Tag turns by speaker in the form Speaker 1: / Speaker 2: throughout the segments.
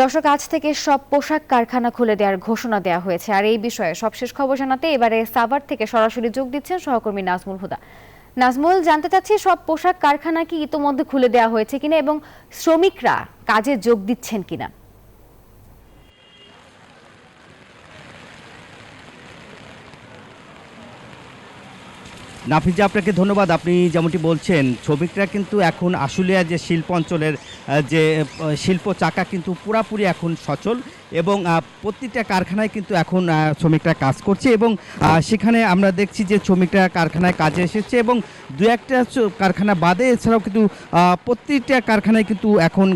Speaker 1: দর্শক, আজ থেকে সব পোশাক কারখানা খুলে দেওয়ার ঘোষণা দেওয়া হয়েছে। আর এই বিষয়ে সবশেষ খবর জানাতে এবারে সাভার থেকে সরাসরি যোগ দিচ্ছেন সহকর্মী নাজমুল হুদা। নাজমুল, জানতে চাচ্ছি সব পোশাক কারখানা কি ইতোমধ্যে খুলে দেওয়া হয়েছে কিনা এবং শ্রমিকরা কাজে যোগ দিচ্ছেন কিনা?
Speaker 2: নাফিজা, আপনাকে ধন্যবাদ। আপনি যেমনটি বলছেন, শ্রমিকরা কিন্তু এখন আশুলিয়া যে শিল্প অঞ্চলের যে শিল্প চাকা কিন্তু পুরাপুরি এখন সচল এবং প্রতিটা কারখানায় কিন্তু এখন শ্রমিকরা কাজ করছে এবং সেখানে আমরা দেখছি যে শ্রমিকরা কারখানায় কাজে এসেছে এবং দু একটা কারখানা বাদে এছাড়াও কিন্তু প্রতিটা কারখানায় কিন্তু এখন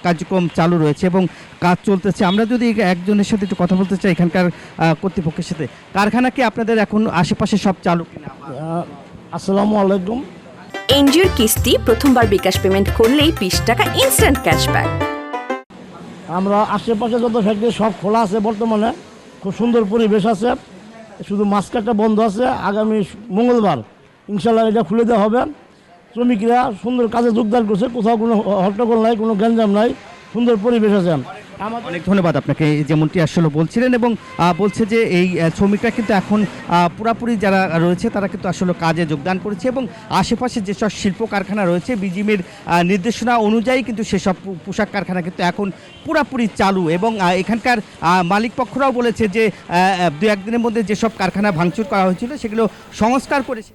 Speaker 2: কার্যক্রম চালু রয়েছে এবং কাজ চলতেছে। আমরা যদি একজনের সাথে একটু কথা বলতে চাই এখানকার কর্তৃপক্ষের সাথে, কারখানা কি আপনাদের এখন আশেপাশে সব চালু কিনা?
Speaker 3: আসসালামু আলাইকুম।
Speaker 4: এনজিওর কিস্তি প্রথমবার বিকাশ পেমেন্ট করলেই 20 টাকা ইনস্ট্যান্ট ক্যাশব্যাক।
Speaker 3: আমরা আশেপাশে যত ফ্যাক্টরি সব খোলা আছে, বর্তমানে খুব সুন্দর পরিবেশ আছে, শুধু মাস্কারটা বন্ধ আছে। আগামী মঙ্গলবার ইনশাল্লাহ এটা খুলে দেওয়া হবে। শ্রমিকরা সুন্দর কাজে যোগদান করছে, কোথাও কোনো হট্টগোল নাই, কোনো গ্যাঞ্জাম নাই, সুন্দর পরিবেশ আছে।
Speaker 2: অনেক ধন্যবাদ আপনাকে। যেমনটি আসলে বলছিলেন এবং বলছে যে এই শ্রমিকরা কিন্তু এখন পুরাপুরি যারা রয়েছে তারা কিন্তু আসলে কাজে যোগদান করেছে এবং আশেপাশে যেসব শিল্প কারখানা রয়েছে বিজিএমের নির্দেশনা অনুযায়ী কিন্তু সেসব পোশাক কারখানা কিন্তু এখন পুরাপুরি চালু এবং এখানকার মালিক পক্ষরাও বলেছে যে দু একদিনের মধ্যে যেসব কারখানা ভাঙচুর করা হয়েছিল সেগুলো সংস্কার করেছে।